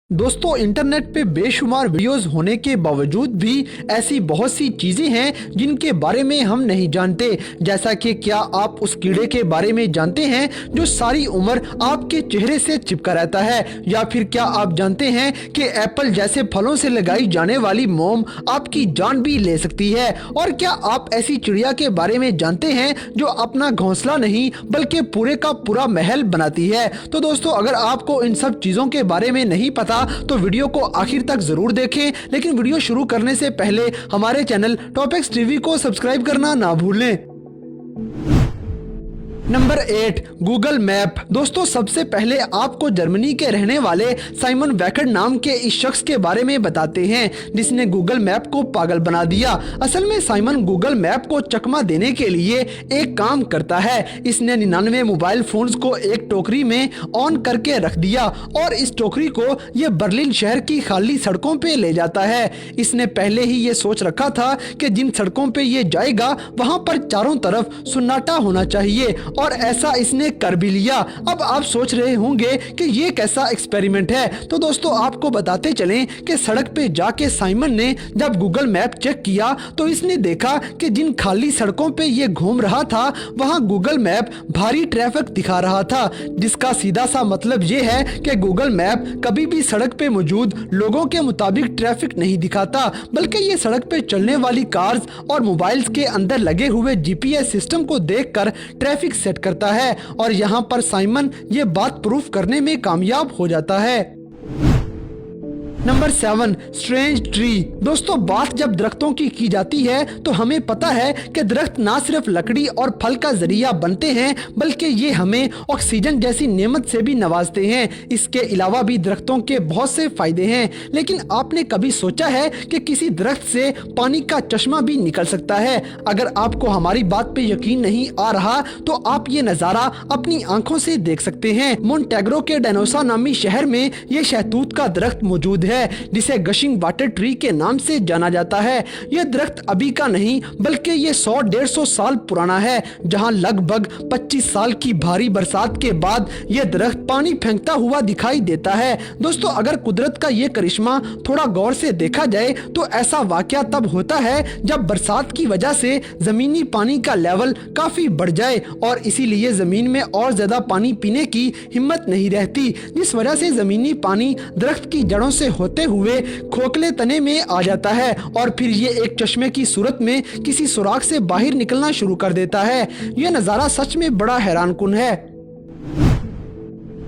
दोस्तों, इंटरनेट पे बेशुमार वीडियोस होने के बावजूद भी ऐसी बहुत सी चीजें हैं जिनके बारे में हम नहीं जानते। जैसा कि क्या आप उस कीड़े के बारे में जानते हैं जो सारी उम्र आपके चेहरे से चिपका रहता है? या फिर क्या आप जानते हैं कि एप्पल जैसे फलों से लगाई जाने वाली मोम आपकी जान भी ले सकती है? और क्या आप ऐसी चिड़िया के बारे में जानते हैं जो अपना घोंसला नहीं बल्कि पूरे का पूरा महल बनाती है? तो दोस्तों, अगर आपको इन सब चीजों के बारे में नहीं पता तो वीडियो को आखिर तक जरूर देखें। लेकिन वीडियो शुरू करने से पहले हमारे चैनल टॉपिक्स टीवी को सब्सक्राइब करना ना भूलें। Number 8, Google map. दोस्तों, सबसे पहले आपको जर्मनी के रहने वाले साइमन वेकर्ड नाम के इस शख्स के बारे में बताते हैं जिसने गूगल मैप को पागल बना दिया। असल में साइमन गूगल मैप को चकमा देने के लिए एक काम करता है। इसने 99 मोबाइल फोन्स को एक टोकरी में ऑन करके रख दिया और इस टोकरी को ये बर्लिन शहर की खाली सड़कों पे ले जाता है। इसने पहले ही ये सोच रखा था कि जिन सड़कों पे ये जाएगा वहां पर चारों तरफ सन्नाटा होना चाहिए और ऐसा इसने कर भी लिया। अब आप सोच रहे होंगे कि ये कैसा एक्सपेरिमेंट है। तो दोस्तों, आपको बताते चलें कि सड़क पे जाके साइमन ने जब गूगल मैप चेक किया तो इसने देखा कि जिन खाली सड़कों पे ये घूम रहा था वहां गूगल मैप भारी ट्रैफिक दिखा रहा था, जिसका सीधा सा मतलब ये है कि गूगल मैप कभी भी सड़क पे मौजूद लोगों के मुताबिक ट्रैफिक नहीं दिखाता, बल्कि ये सड़क पे चलने वाली कार्स और मोबाइल्स के अंदर लगे हुए जीपीएस सिस्टम को देखकर ट्रैफिक सेट करता है। और यहाँ पर साइमन ये बात प्रूफ करने में कामयाब हो जाता है। Number 7, strange tree. दोस्तों, बात जब दरख्तों की जाती है तो हमें पता है कि दरख्त ना सिर्फ लकड़ी और फल का जरिया बनते हैं बल्कि ये हमें ऑक्सीजन जैसी नेमत से भी नवाजते हैं। इसके अलावा भी दरख्तों के बहुत से फायदे हैं। लेकिन आपने कभी सोचा है कि किसी दरख्त से पानी का चश्मा भी निकल सकता है? अगर आपको हमारी बात पे यकीन नहीं आ रहा तो आप ये नज़ारा अपनी आंखों से देख सकते हैं। मोन्टेग्रो के डेनोसा नामी शहर में ये शहतूत का दरख्त मौजूद है जिसे गशिंग वाटर ट्री के नाम से जाना जाता है। यह दरख्त अभी का नहीं बल्कि ये 100-150 साल पुराना है, जहां लगभग 25 साल की भारी बरसात के बाद यह दरख्त पानी फेंकता हुआ दिखाई देता है। दोस्तों, अगर कुदरत का ये करिश्मा थोड़ा गौर से देखा जाए तो ऐसा वाकया तब होता है जब बरसात की वजह से जमीनी पानी का लेवल काफी बढ़ जाए और इसीलिए जमीन में और ज्यादा पानी पीने की हिम्मत नहीं रहती, जिस वजह से जमीनी पानी दरख्त की जड़ों से होते हुए खोखले तने में आ जाता है और फिर ये एक चश्मे की सूरत में किसी सुराख से बाहर निकलना शुरू कर देता है। यह नज़ारा सच में बड़ा हैरानकुन है।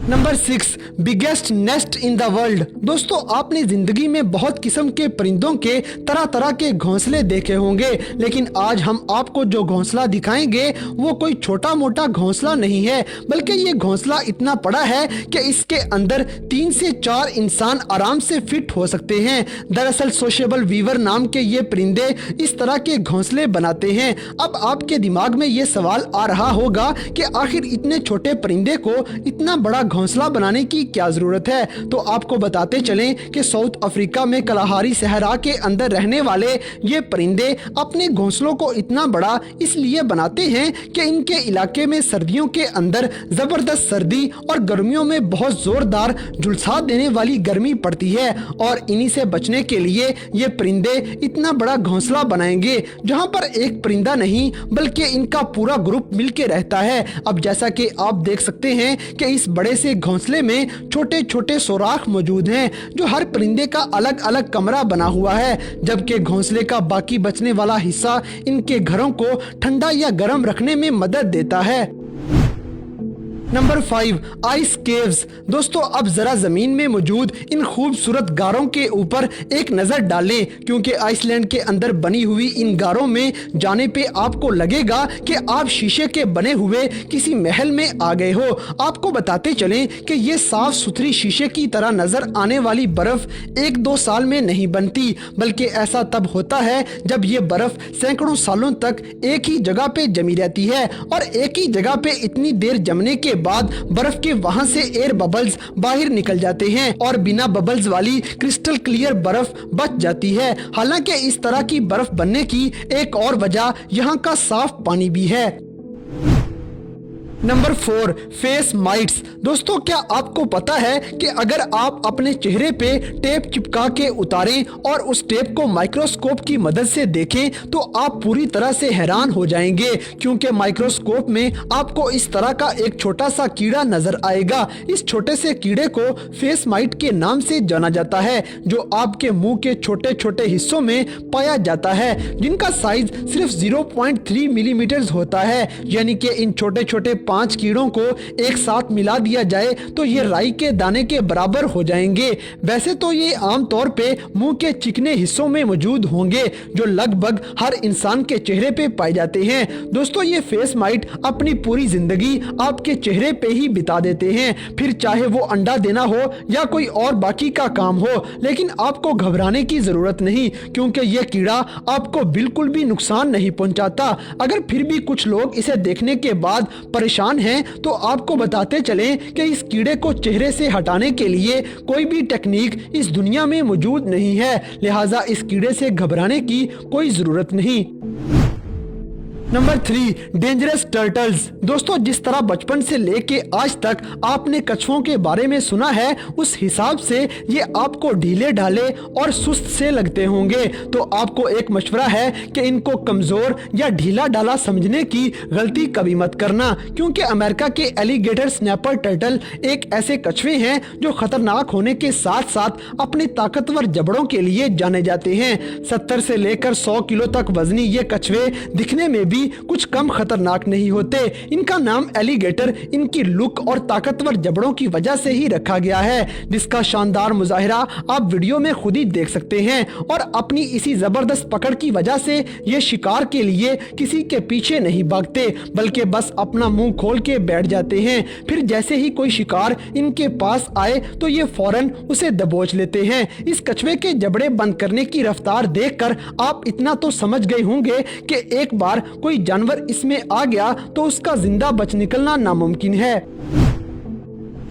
Number 6, biggest nest in the world. दोस्तों, आपने जिंदगी में बहुत किस्म के परिंदों के तरह तरह के घोंसले देखे होंगे, लेकिन आज हम आपको जो घोंसला दिखाएंगे वो कोई छोटा मोटा घोंसला नहीं है, बल्कि ये घोंसला इतना बड़ा है कि इसके अंदर 3 से 4 इंसान आराम से फिट हो सकते हैं। दरअसल सोशेबल वीवर नाम के ये परिंदे इस तरह के घोंसले बनाते हैं। अब आपके दिमाग में ये सवाल आ रहा होगा कि आखिर इतने छोटे परिंदे को इतना बड़ा घोंसला बनाने की क्या जरूरत है? तो आपको बताते चलें कि साउथ अफ्रीका में कलाहारी सहरा के अंदर रहने वाले ये परिंदे अपने घोंसलों को इतना बड़ा इसलिए बनाते हैं कि इनके इलाके में सर्दियों के अंदर जबरदस्त सर्दी और गर्मियों में बहुत जोरदार झुलसा देने वाली गर्मी पड़ती है और इन्हीं से बचने के लिए ये परिंदे इतना बड़ा घोंसला बनाएंगे जहां पर एक परिंदा नहीं बल्कि इनका पूरा ग्रुप मिलके रहता है। अब जैसा कि आप देख सकते हैं कि इस बड़े से घोंसले में छोटे छोटे सुराख मौजूद हैं जो हर परिंदे का अलग अलग कमरा बना हुआ है, जबकि घोंसले का बाकी बचने वाला हिस्सा इनके घरों को ठंडा या गर्म रखने में मदद देता है। Number 5, ice caves. दोस्तों, अब जरा जमीन में मौजूद इन खूबसूरत गारों के ऊपर एक नजर डालें, क्योंकि आइसलैंड के अंदर बनी हुई इन गारों में जाने पे आपको लगेगा कि आप शीशे के बने हुए किसी महल में आ गए हो। आपको बताते चलें कि ये साफ सुथरी शीशे की तरह नजर आने वाली बर्फ 1-2 साल में नहीं बनती, बल्कि ऐसा तब होता है जब ये बर्फ सैकड़ों सालों तक एक ही जगह पे जमी रहती है और एक ही जगह पे इतनी देर जमने के बाद बर्फ के वहां से एयर बबल्स बाहर निकल जाते हैं और बिना बबल्स वाली क्रिस्टल क्लियर बर्फ बच जाती है। हालांकि इस तरह की बर्फ बनने की एक और वजह यहाँ का साफ पानी भी है। Number 4, face mites. दोस्तों, क्या आपको पता है कि अगर आप अपने चेहरे पे टेप चिपका के उतारें और उस टेप को माइक्रोस्कोप की मदद से देखें तो आप पूरी तरह से हैरान हो जाएंगे, क्योंकि माइक्रोस्कोप में आपको इस तरह का एक छोटा सा कीड़ा नजर आएगा। इस छोटे से कीड़े को फेस माइट के नाम से जाना जाता है, जो आपके मुंह के छोटे छोटे हिस्सों में पाया जाता है, जिनका साइज सिर्फ 0.3 मिलीमीटर होता है। यानी कि इन छोटे छोटे 5 कीड़ों को एक साथ मिला दिया जाए तो ये राई के दाने के बराबर हो जाएंगे। वैसे तो ये आमतौर पे मुंह के चिकने हिस्सों में मौजूद होंगे, जो लगभग हर इंसान के चेहरे पे पाए जाते हैं। दोस्तों, ये फेस माइट अपनी पूरी जिंदगी आपके चेहरे पे ही बिता देते हैं, फिर चाहे वो अंडा देना हो या कोई और बाकी का काम हो। लेकिन आपको घबराने की जरूरत नहीं, क्योंकि ये कीड़ा आपको बिल्कुल भी नुकसान नहीं पहुंचाता। अगर फिर भी कुछ लोग इसे देखने के बाद परेशान हैं, तो आपको बताते चलें कि इस कीड़े को चेहरे से हटाने के लिए कोई भी टेक्निक इस दुनिया में मौजूद नहीं है, लिहाजा इस कीड़े से घबराने की कोई जरूरत नहीं। Number 3, dangerous turtles. दोस्तों, जिस तरह बचपन से लेके आज तक आपने कछुओं के बारे में सुना है, उस हिसाब से ये आपको ढीले ढाले और सुस्त से लगते होंगे। तो आपको एक मशवरा है कि इनको कमजोर या ढीला ढाला समझने की गलती कभी मत करना, क्योंकि अमेरिका के एलिगेटर स्नैपर टर्टल एक ऐसे कछुए हैं जो खतरनाक होने के साथ साथ अपने ताकतवर जबड़ों के लिए जाने जाते हैं। 70 से लेकर 100 किलो तक वजनी ये कछुए दिखने में भी कुछ कम खतरनाक नहीं होते। इनका नाम एलिगेटर इनकी लुक और ताकतवर जबड़ों की वजह से ही रखा गया है, जिसका शानदार मुजाहिरा आप वीडियो में खुद ही देख सकते हैं। और अपनी इसी जबरदस्त पकड़ की वजह से ये शिकार के लिए किसी के पीछे नहीं भागते, बल्कि बस अपना मुंह खोल के बैठ जाते हैं। फिर जैसे ही कोई शिकार इनके पास आए तो ये फौरन उसे दबोच लेते हैं। इस कछुए के जबड़े बंद करने की रफ्तार देखकर आप इतना तो समझ गए होंगे कि एक बार कोई जानवर इसमें आ गया तो उसका जिंदा बच निकलना नामुमकिन है।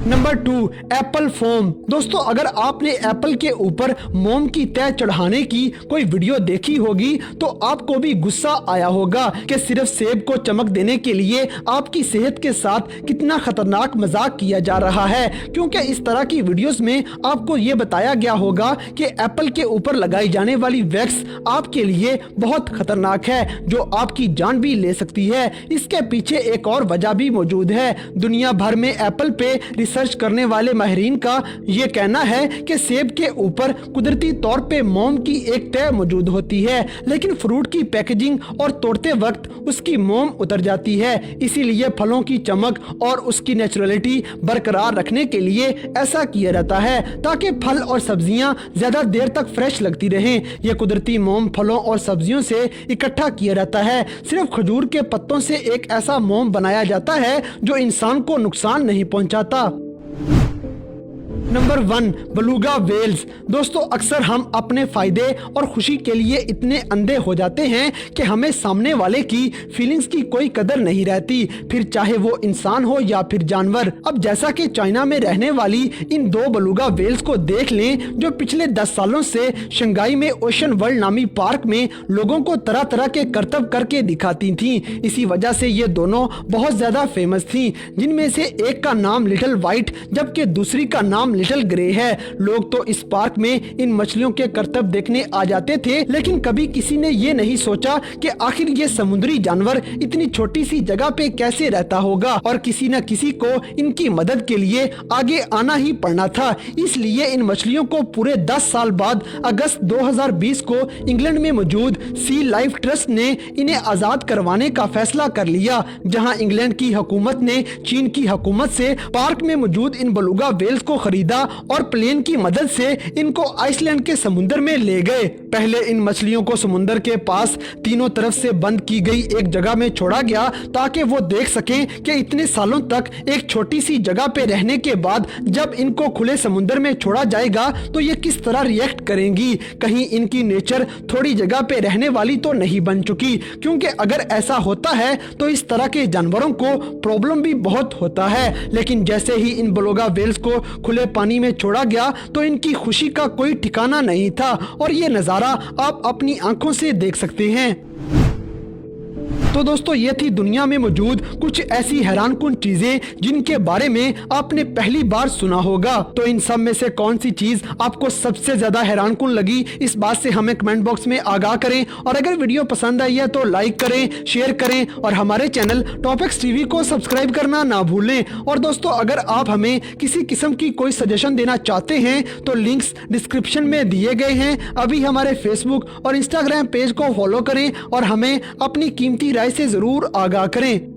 Number 2, Apple foam. दोस्तों, अगर आपने एप्पल के ऊपर मोम की तह चढ़ाने की कोई वीडियो देखी होगी तो आपको भी गुस्सा आया होगा कि सिर्फ सेब को चमक देने के लिए आपकी सेहत के साथ कितना खतरनाक मजाक किया जा रहा है, क्योंकि इस तरह की वीडियोस में आपको ये बताया गया होगा कि एप्पल के ऊपर लगाई जाने वाली वैक्स आपके लिए बहुत खतरनाक है, जो आपकी जान भी ले सकती है। इसके पीछे एक और वजह भी मौजूद है। दुनिया भर में एप्पल पे रिसर्च करने वाले माहिरीन का ये कहना है कि सेब के ऊपर कुदरती तौर पे मोम की एक तह मौजूद होती है, लेकिन फ्रूट की पैकेजिंग और तोड़ते वक्त उसकी मोम उतर जाती है। इसीलिए फलों की चमक और उसकी नेचुरलिटी बरकरार रखने के लिए ऐसा किया जाता है, ताकि फल और सब्जियां ज्यादा देर तक फ्रेश लगती रहें। यह कुदरती मोम फलों और सब्जियों से इकट्ठा किया जाता है। सिर्फ खजूर के पत्तों से एक ऐसा मोम बनाया जाता है जो इंसान को नुकसान नहीं पहुंचाता। Number 1, beluga whales. दोस्तों, अक्सर हम अपने फायदे और खुशी के लिए इतने अंधे हो जाते हैं कि हमें सामने वाले की फीलिंग्स की कोई कदर नहीं रहती, फिर चाहे वो इंसान हो या फिर जानवर। अब जैसा कि चाइना में रहने वाली इन 2 बेलुगा वेल्स को देख लें, जो पिछले 10 सालों से शंघाई में ओशन वर्ल्ड नामी पार्क में लोगों को तरह तरह के करतब करके दिखाती थीं। इसी वजह से ये दोनों बहुत ज्यादा फेमस थीं, जिनमें से एक का नाम लिटिल व्हाइट जबकि दूसरी का नाम लिटिल ग्रे है। लोग तो इस पार्क में इन मछलियों के करतब देखने आ जाते थे, लेकिन कभी किसी ने ये नहीं सोचा कि आखिर ये समुद्री जानवर इतनी छोटी सी जगह पे कैसे रहता होगा, और किसी न किसी को इनकी मदद के लिए आगे आना ही पड़ना था। इसलिए इन मछलियों को पूरे 10 साल बाद अगस्त 2020 को इंग्लैंड में मौजूद सी लाइफ ट्रस्ट ने इन्हें आजाद करवाने का फैसला कर लिया, जहां इंग्लैंड की हुकूमत ने चीन की हुकूमत से पार्क में मौजूद इन बेलुगा वेल्स को खरीदा और प्लेन की मदद से इनको आइसलैंड के समुद्र में ले गए। पहले इन मछलियों को समुद्र के पास तीनों तरफ से बंद की गई एक जगह में छोड़ा गया, ताकि वो देख सकें कि इतने सालों तक एक छोटी सी जगह पे रहने के बाद जब इनको खुले समुद्र में छोड़ा जाएगा तो ये किस तरह रिएक्ट करेंगी। कहीं इनकी नेचर थोड़ी जगह पे रहने वाली तो नहीं बन चुकी, क्योंकि अगर ऐसा होता है तो इस तरह के जानवरों को प्रॉब्लम भी बहुत होता है। लेकिन जैसे ही इन बेलुगा वेल्स को खुले पानी में छोड़ा गया तो इनकी खुशी का कोई ठिकाना नहीं था, और ये नजारा आप अपनी आंखों से देख सकते हैं। तो दोस्तों ये थी दुनिया में मौजूद कुछ ऐसी हैरानकुन चीजें जिनके बारे में आपने पहली बार सुना होगा। तो इन सब में से कौन सी चीज आपको सबसे ज्यादा हैरानकुन लगी, इस बात से हमें कमेंट बॉक्स में आगाह करें। और अगर वीडियो पसंद आई है तो लाइक करें, शेयर करें और हमारे चैनल टॉपिक्स टीवी को सब्सक्राइब करना ना भूलें। और दोस्तों अगर आप हमें किसी किस्म की कोई सजेशन देना चाहते हैं तो लिंक्स डिस्क्रिप्शन में दिए गए हैं। अभी हमारे फेसबुक और इंस्टाग्राम पेज को फॉलो करें और हमें अपनी कीमती राय से जरूर आगाह करें।